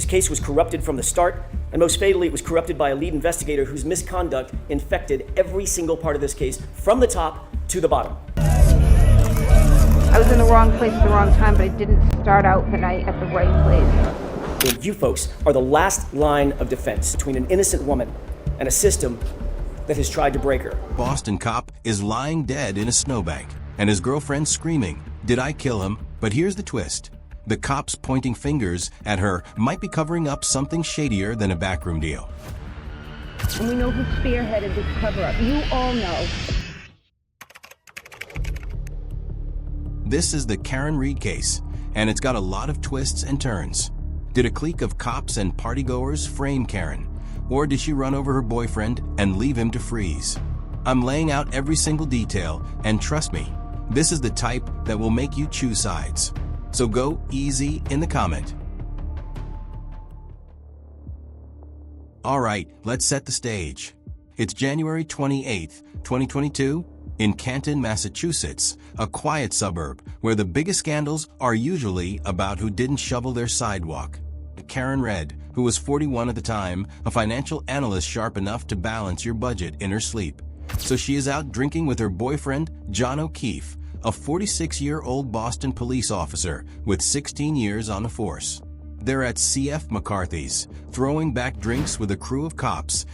This case was corrupted from the start, and most fatally, it was corrupted by a lead investigator whose misconduct infected every single part of this case, from the top to the bottom. I was in the wrong place at the wrong time, but I didn't start out the night at the right place. And you folks are the last line of defense between an innocent woman and a system that has tried to break her. Boston cop is lying dead in a snowbank, and his girlfriend screaming, "Did I kill him?" But here's the twist. The cops pointing fingers at her might be covering up something shadier than a backroom deal. And we know who spearheaded this cover-up. You all know. This is the Karen Reed case, and it's got a lot of twists and turns. Did a clique of cops and partygoers frame Karen? Or did she run over her boyfriend and leave him to freeze? I'm laying out every single detail, and trust me, this is the type that will make you choose sides. So go easy in the comment. Alright, let's set the stage. It's January 28th, 2022, in Canton, Massachusetts, a quiet suburb where the biggest scandals are usually about who didn't shovel their sidewalk. Karen Reed, who was 41 at the time, a financial analyst sharp enough to balance your budget in her sleep. So she is out drinking with her boyfriend, John O'Keefe, a 46-year-old Boston police officer with 16 years on the force. They're at C.F. McCarthy's, throwing back drinks with a crew of cops.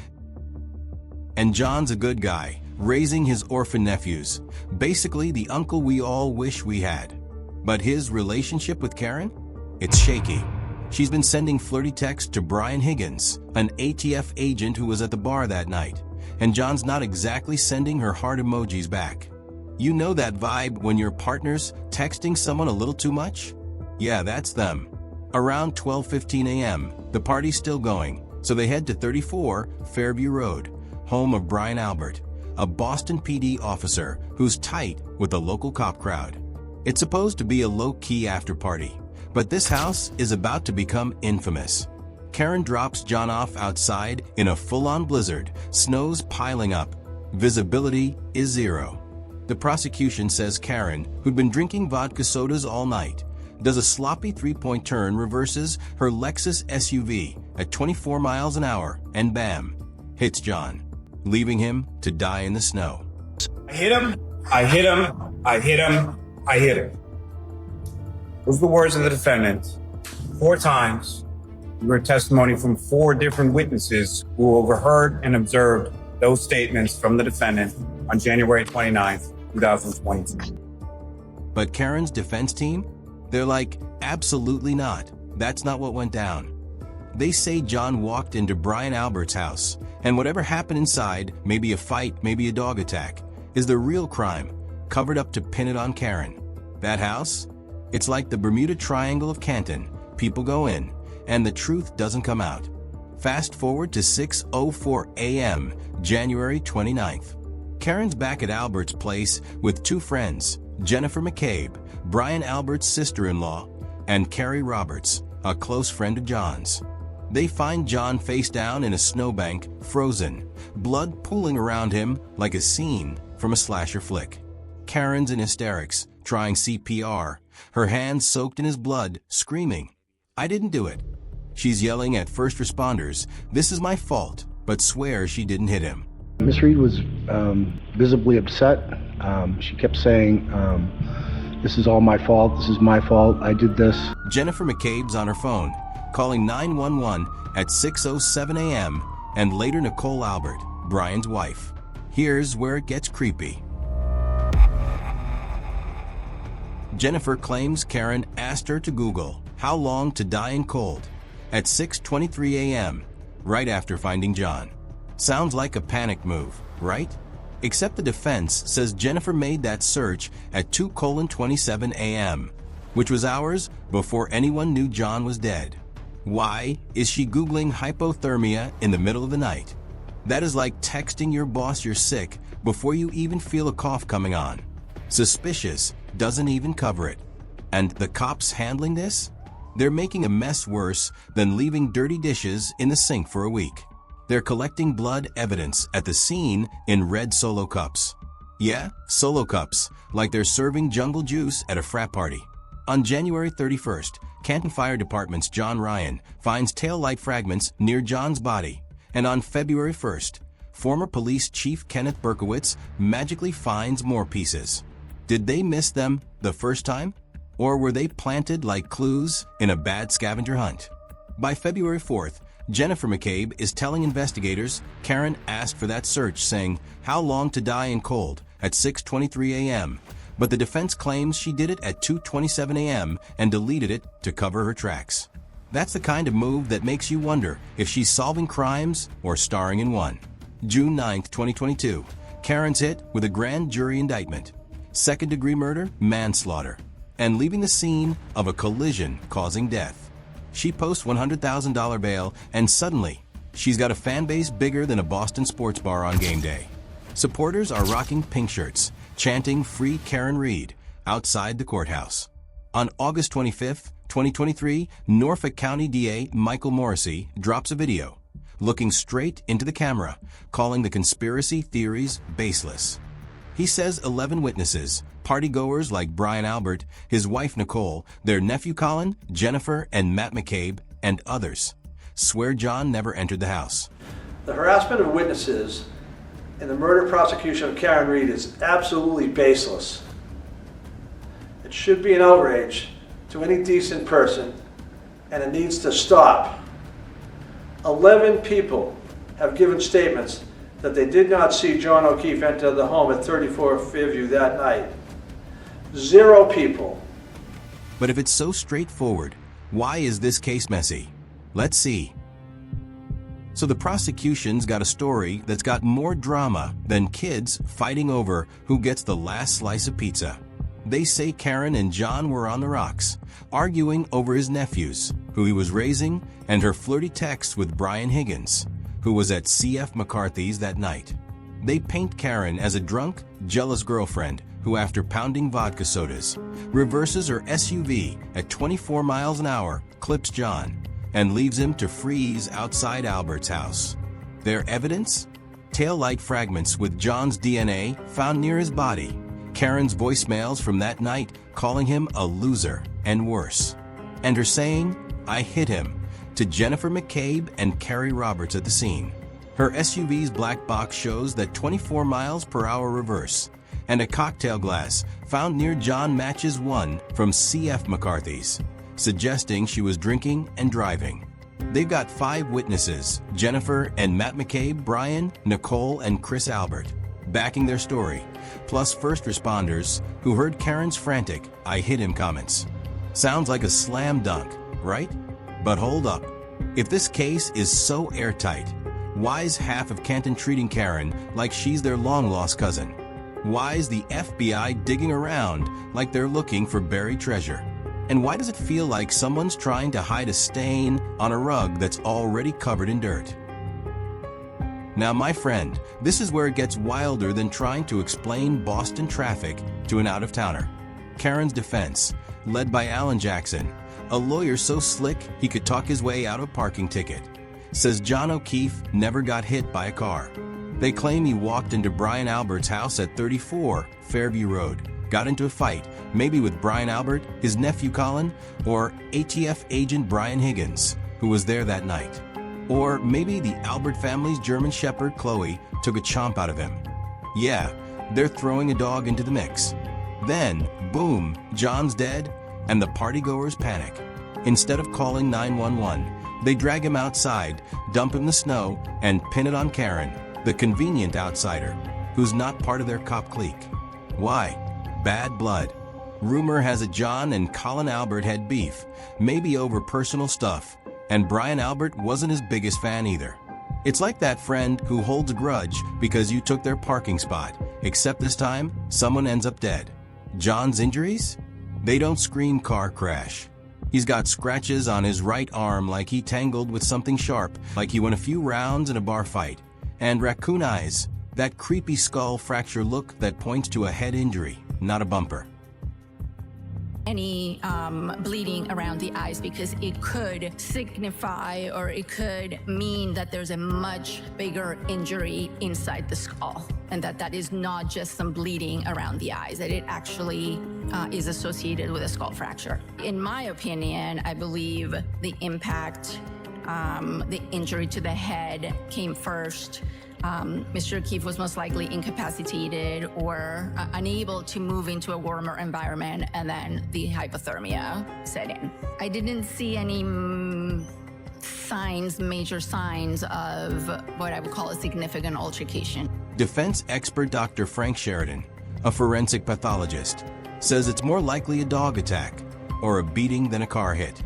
And John's a good guy, raising his orphan nephews, basically the uncle we all wish we had. But his relationship with Karen? It's shaky. She's been sending flirty texts to Brian Higgins, an ATF agent who was at the bar that night, and John's not exactly sending her heart emojis back. You know that vibe when your partner's texting someone a little too much? Yeah, that's them. Around 12:15 a.m., the party's still going, so they head to 34 Fairview Road, home of Brian Albert, a Boston PD officer who's tight with the local cop crowd. It's supposed to be a low-key after-party, but this house is about to become infamous. Karen drops John off outside in a full-on blizzard, snow's piling up. Visibility is zero. The prosecution says Karen, who'd been drinking vodka sodas all night, does a sloppy three-point turn, reverses her Lexus SUV at 24 miles an hour, and bam, hits John, leaving him to die in the snow. I hit him, I hit him, I hit him, I hit him. Those are the words of the defendant. 4 times. We heard testimony from 4 different witnesses who overheard and observed those statements from the defendant on January 29th, 2022. But Karen's defense team? They're like, absolutely not. That's not what went down. They say John walked into Brian Albert's house, and whatever happened inside, maybe a fight, maybe a dog attack, is the real crime, covered up to pin it on Karen. That house? It's like the Bermuda Triangle of Canton. People go in, and the truth doesn't come out. Fast forward to 6:04 a.m., January 29th. Karen's back at Albert's place with 2 friends, Jennifer McCabe, Brian Albert's sister-in-law, and Carrie Roberts, a close friend of John's. They find John face down in a snowbank, frozen, blood pooling around him like a scene from a slasher flick. Karen's in hysterics, trying CPR, her hands soaked in his blood, screaming, "I didn't do it." She's yelling at first responders, "This is my fault," but swears she didn't hit him. Miss Reed was visibly upset. She kept saying, "This is all my fault, this is my fault, I did this." Jennifer McCabe's on her phone, calling 911 at 6:07 a.m., and later Nicole Albert, Brian's wife. Here's where it gets creepy. Jennifer claims Karen asked her to Google how long to die in cold at 6:23 a.m., right after finding John. Sounds like a panic move, right? Except the defense says Jennifer made that search at 2:27 a.m., which was hours before anyone knew John was dead. Why is she Googling hypothermia in the middle of the night? That is like texting your boss you're sick before you even feel a cough coming on. Suspicious, doesn't even cover it. And the cops handling this? They're making a mess worse than leaving dirty dishes in the sink for a week. They're collecting blood evidence at the scene in red Solo cups. Yeah, Solo cups, like they're serving jungle juice at a frat party. On January 31st, Canton Fire Department's John Ryan finds taillight fragments near John's body. And on February 1st, former police chief Kenneth Berkowitz magically finds more pieces. Did they miss them the first time? Or were they planted like clues in a bad scavenger hunt? By February 4th, Jennifer McCabe is telling investigators Karen asked for that search, saying, "How long to die in cold?" at 6:23 a.m. But the defense claims she did it at 2:27 a.m. and deleted it to cover her tracks. That's the kind of move that makes you wonder if she's solving crimes or starring in one. June 9, 2022, Karen's hit with a grand jury indictment. Second-degree murder, manslaughter, and leaving the scene of a collision causing death. She posts $100,000 bail, and suddenly, she's got a fan base bigger than a Boston sports bar on game day. Supporters are rocking pink shirts, chanting "Free Karen Reed" outside the courthouse. On August 25, 2023, Norfolk County DA Michael Morrissey drops a video, looking straight into the camera, calling the conspiracy theories baseless. He says 11 witnesses, partygoers like Brian Albert, his wife Nicole, their nephew Colin, Jennifer, and Matt McCabe, and others, swear John never entered the house. The harassment of witnesses in the murder prosecution of Karen Reed is absolutely baseless. It should be an outrage to any decent person, and it needs to stop. 11 people have given statements that they did not see John O'Keefe enter the home at 34 Fairview that night. 0 people. But if it's so straightforward, why is this case messy? Let's see. So the prosecution's got a story that's got more drama than kids fighting over who gets the last slice of pizza. They say Karen and John were on the rocks, arguing over his nephews, who he was raising, and her flirty texts with Brian Higgins, who was at C.F. McCarthy's that night. They paint Karen as a drunk, jealous girlfriend who, after pounding vodka sodas, reverses her SUV at 24 miles an hour, clips John, and leaves him to freeze outside Albert's house. Their evidence? Taillight fragments with John's DNA found near his body. Karen's voicemails from that night calling him a loser and worse. And her saying, "I hit him," to Jennifer McCabe and Carrie Roberts at the scene. Her SUV's black box shows that 24 miles per hour reverse, and a cocktail glass found near John matches one from C.F. McCarthy's, suggesting she was drinking and driving. They've got 5 witnesses, Jennifer and Matt McCabe, Brian, Nicole, and Chris Albert, backing their story, plus first responders who heard Karen's frantic "I hit him" comments. Sounds like a slam dunk, right? But hold up. If this case is so airtight, why is half of Canton treating Karen like she's their long-lost cousin? Why is the FBI digging around like they're looking for buried treasure? And why does it feel like someone's trying to hide a stain on a rug that's already covered in dirt? Now, my friend, this is where it gets wilder than trying to explain Boston traffic to an out-of-towner. Karen's defense, led by Alan Jackson, a lawyer so slick he could talk his way out of a parking ticket, says John O'Keefe never got hit by a car. They claim he walked into Brian Albert's house at 34 Fairview Road, got into a fight, maybe with Brian Albert, his nephew Colin, or ATF agent Brian Higgins, who was there that night. Or maybe the Albert family's German Shepherd Chloe took a chomp out of him. Yeah, they're throwing a dog into the mix. Then, boom, John's dead, and the partygoers panic. Instead of calling 911, they drag him outside, dump him in the snow, and pin it on Karen, the convenient outsider, who's not part of their cop clique. Why? Bad blood. Rumor has it John and Colin Albert had beef, maybe over personal stuff, and Brian Albert wasn't his biggest fan either. It's like that friend who holds a grudge because you took their parking spot, except this time, someone ends up dead. John's injuries? They don't scream car crash. He's got scratches on his right arm like he tangled with something sharp, like he won a few rounds in a bar fight. And raccoon eyes, that creepy skull fracture look that points to a head injury, not a bumper. any bleeding around the eyes because it could signify or it could mean that there's a much bigger injury inside the skull, and that is not just some bleeding around the eyes, that it actually is associated with a skull fracture. In my opinion, I believe the impact, the injury to the head came first. Mr. O'Keefe was most likely incapacitated or unable to move into a warmer environment, and then the hypothermia set in. I didn't see any major signs of what I would call a significant altercation. Defense expert Dr. Frank Sheridan, a forensic pathologist, says it's more likely a dog attack or a beating than a car hit.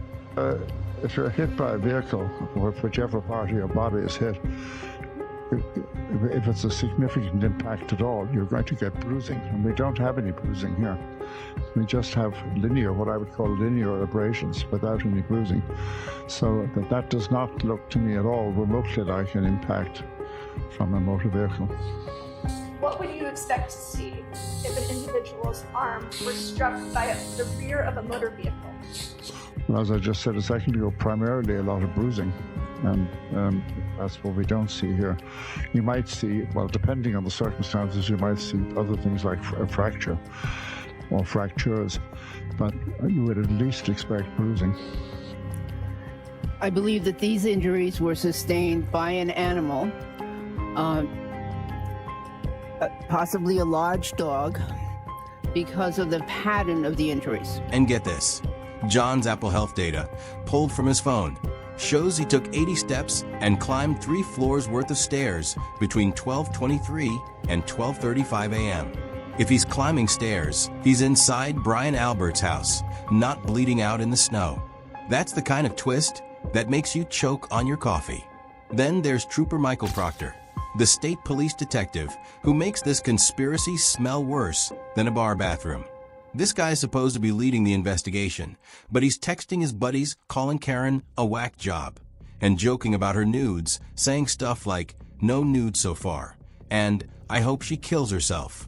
If you're hit by a vehicle, or whichever part of your body is hit, if it's a significant impact at all, you're going to get bruising. And we don't have any bruising here. We just have what I would call linear abrasions without any bruising. So that does not look to me at all remotely like an impact from a motor vehicle. What would you expect to see if an individual's arm were struck by the rear of a motor vehicle? Well, as I just said a second ago, primarily a lot of bruising. And that's what we don't see here. You might see, well, depending on the circumstances, you might see other things like a fracture or fractures, but you would at least expect bruising. I believe that these injuries were sustained by an animal, possibly a large dog, because of the pattern of the injuries. And get this, John's Apple Health data, pulled from his phone, shows he took 80 steps and climbed 3 floors worth of stairs between 12:23 and 12:35 a.m. If he's climbing stairs, he's inside Brian Albert's house, not bleeding out in the snow. That's the kind of twist that makes you choke on your coffee. Then there's Trooper Michael Proctor, the state police detective who makes this conspiracy smell worse than a bar bathroom. This guy's supposed to be leading the investigation, but he's texting his buddies calling Karen a whack job and joking about her nudes, saying stuff like, "No nudes so far," and "I hope she kills herself."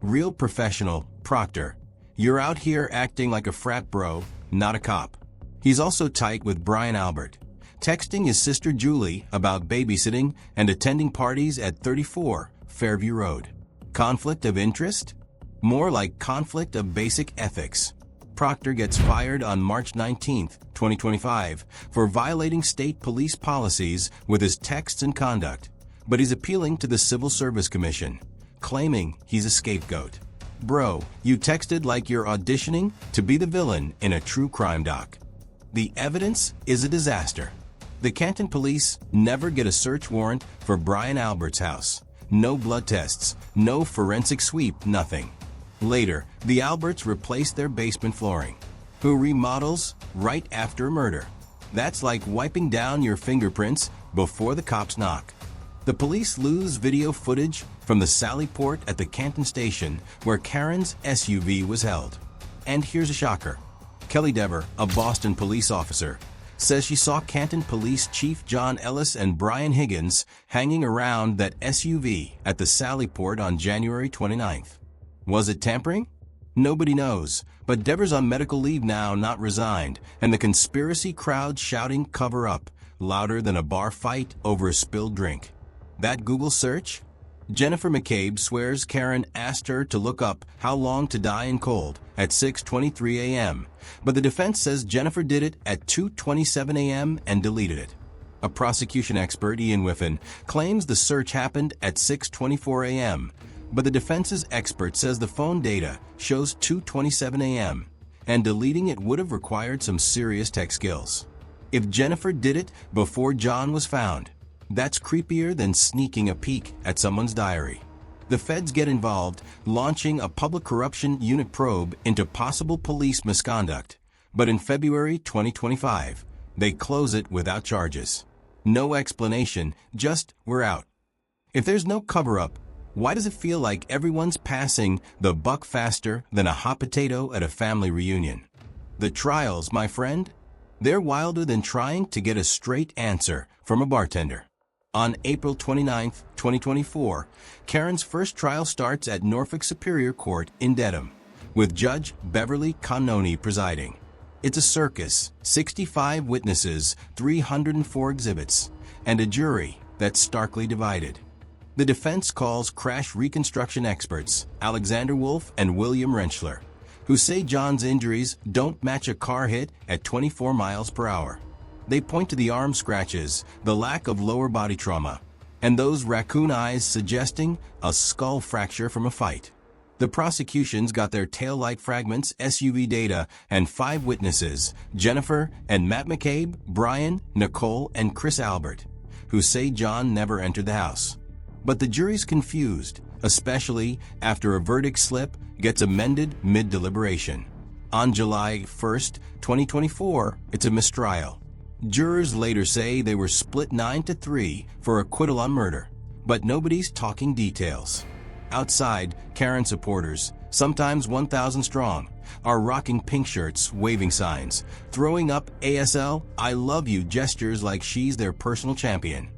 Real professional, Proctor, you're out here acting like a frat bro, not a cop. He's also tight with Brian Albert, texting his sister Julie about babysitting and attending parties at 34 Fairview Road. Conflict of interest? More like conflict of basic ethics. Proctor gets fired on March 19, 2025, for violating state police policies with his texts and conduct, but he's appealing to the Civil Service Commission, claiming he's a scapegoat. Bro, you texted like you're auditioning to be the villain in a true crime doc. The evidence is a disaster. The Canton police never get a search warrant for Brian Albert's house. No blood tests, no forensic sweep, nothing. Later, the Alberts replace their basement flooring. Who remodels right after a murder? That's like wiping down your fingerprints before the cops knock. The police lose video footage from the Sally Port at the Canton station where Karen's SUV was held. And here's a shocker. Kelly Dever, a Boston police officer, says she saw Canton Police Chief John Ellis and Brian Higgins hanging around that SUV at the Sally Port on January 29th. Was it tampering? Nobody knows, but Dever's on medical leave now, not resigned, and the conspiracy crowd shouting "cover up" louder than a bar fight over a spilled drink. That Google search? Jennifer McCabe swears Karen asked her to look up how long to die in cold at 6:23 a.m., but the defense says Jennifer did it at 2:27 a.m. and deleted it. A prosecution expert, Ian Whiffen, claims the search happened at 6:24 a.m., but the defense's expert says the phone data shows 2:27 a.m., and deleting it would have required some serious tech skills. If Jennifer did it before John was found, that's creepier than sneaking a peek at someone's diary. The feds get involved, launching a public corruption unit probe into possible police misconduct, but in February 2025, they close it without charges. No explanation, just "we're out." If there's no cover-up, why does it feel like everyone's passing the buck faster than a hot potato at a family reunion? The trials, my friend, they're wilder than trying to get a straight answer from a bartender. On April 29, 2024, Karen's first trial starts at Norfolk Superior Court in Dedham. with Judge Beverly Cannoni presiding. It's a circus, 65 witnesses, 304 exhibits, and a jury that's starkly divided. The defense calls crash reconstruction experts Alexander Wolf and William Rentschler, who say John's injuries don't match a car hit at 24 miles per hour. They point to the arm scratches, the lack of lower body trauma, and those raccoon eyes suggesting a skull fracture from a fight. The prosecution's got their taillight fragments, SUV data, and 5 witnesses, Jennifer and Matt McCabe, Brian, Nicole, and Chris Albert, who say John never entered the house. But the jury's confused, especially after a verdict slip gets amended mid-deliberation. On July 1st, 2024, it's a mistrial. Jurors later say they were split 9-3 for acquittal on murder, but nobody's talking details. Outside, Karen supporters, sometimes 1,000 strong, are rocking pink shirts, waving signs, throwing up ASL, I love you gestures like she's their personal champion.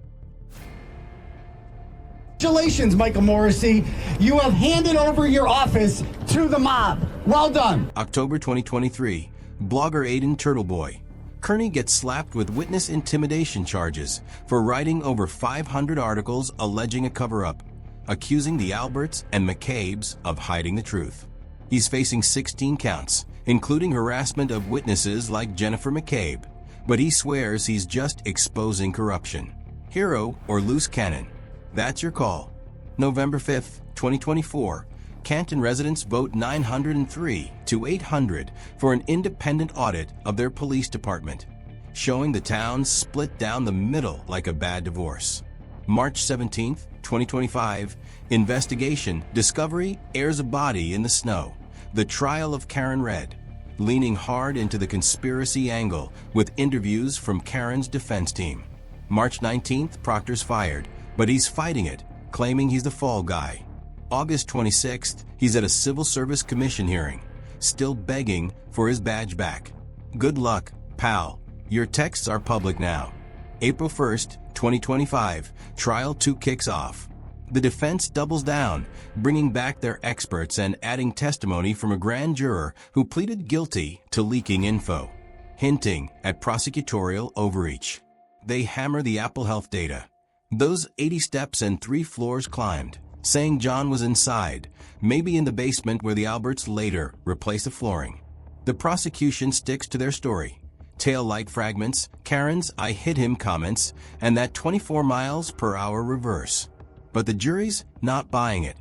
Congratulations, Michael Morrissey. You have handed over your office to the mob. Well done. October 2023, blogger Aiden Turtleboy. Kearney gets slapped with witness intimidation charges for writing over 500 articles alleging a cover-up, accusing the Alberts and McCabes of hiding the truth. He's facing 16 counts, including harassment of witnesses like Jennifer McCabe, but he swears he's just exposing corruption. Hero or loose cannon? That's your call. November 5th, 2024, Canton residents vote 903 to 800 for an independent audit of their police department, showing the town split down the middle like a bad divorce. March 17th, 2025, investigation, discovery, airs a body in the snow. The trial of Karen Red, leaning hard into the conspiracy angle with interviews from Karen's defense team. March 19th, Proctor's fired, but he's fighting it, claiming he's the fall guy. August 26th, he's at a Civil Service Commission hearing, still begging for his badge back. Good luck, pal. Your texts are public now. April 1st, 2025, Trial 2 kicks off. The defense doubles down, bringing back their experts and adding testimony from a grand juror who pleaded guilty to leaking info, hinting at prosecutorial overreach. They hammer the Apple Health data. Those 80 steps and 3 floors climbed, saying John was inside, maybe in the basement where the Alberts later replaced the flooring. The prosecution sticks to their story. Tail light fragments, Karen's I hit him comments, and that 24 miles per hour reverse. But the jury's not buying it.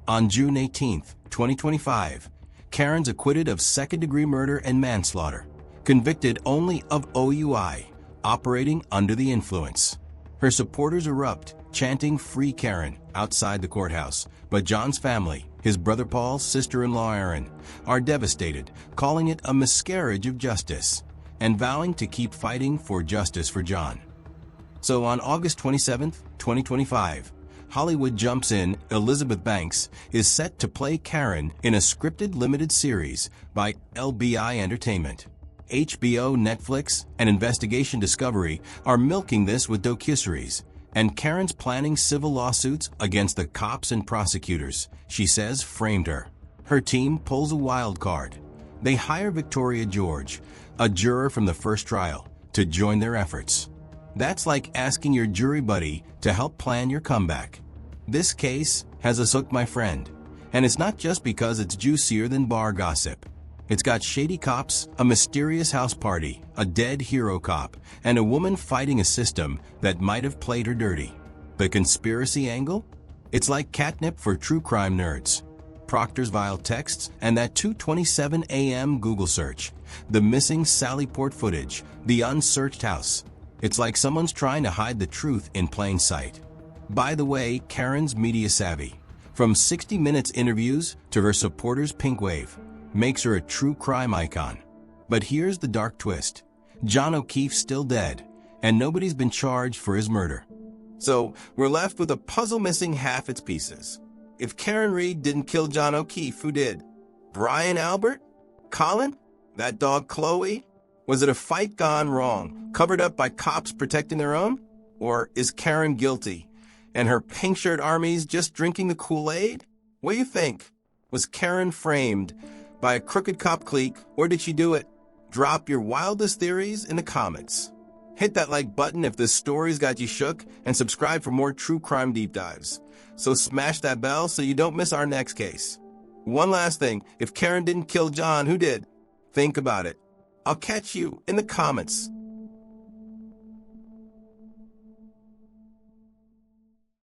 On June 18th, 2025, Karen's acquitted of second-degree murder and manslaughter, convicted only of OUI, operating under the influence. Her supporters erupt, chanting "Free Karen" outside the courthouse, but John's family, his brother Paul, sister-in-law Erin, are devastated, calling it a miscarriage of justice, and vowing to keep fighting for justice for John. So on August 27th, 2025, Hollywood jumps in. Elizabeth Banks is set to play Karen in a scripted limited series by LBI Entertainment. HBO, Netflix, and Investigation Discovery are milking this with docuseries, and Karen's planning civil lawsuits against the cops and prosecutors she says framed her. Her team pulls a wild card. They hire Victoria George, a juror from the first trial, to join their efforts. That's like asking your jury buddy to help plan your comeback. This case has us hooked, my friend, and it's not just because it's juicier than bar gossip. It's got shady cops, a mysterious house party, a dead hero cop, and a woman fighting a system that might have played her dirty. The conspiracy angle? It's like catnip for true crime nerds. Proctor's vile texts and that 2:27 a.m. Google search, the missing Sally Port footage, the unsearched house. It's like someone's trying to hide the truth in plain sight. By the way, Karen's media savvy, from 60 Minutes interviews to her supporters' pink wave, makes her a true crime icon. But here's the dark twist. John O'Keefe's still dead, and nobody's been charged for his murder. So we're left with a puzzle missing half its pieces. If Karen Reed didn't kill John O'Keefe, who did? Brian Albert? Colin? That dog Chloe? Was it a fight gone wrong, covered up by cops protecting their own? Or is Karen guilty, and her pink shirt armies just drinking the Kool-Aid? What do you think? Was Karen framed, By a crooked cop clique, or did she do it? Drop your wildest theories in the comments. Hit that like button if this story's got you shook, and subscribe for more true crime deep dives. So smash that bell so you don't miss our next case. One last thing, if Karen didn't kill John, who did? Think about it. I'll catch you in the comments.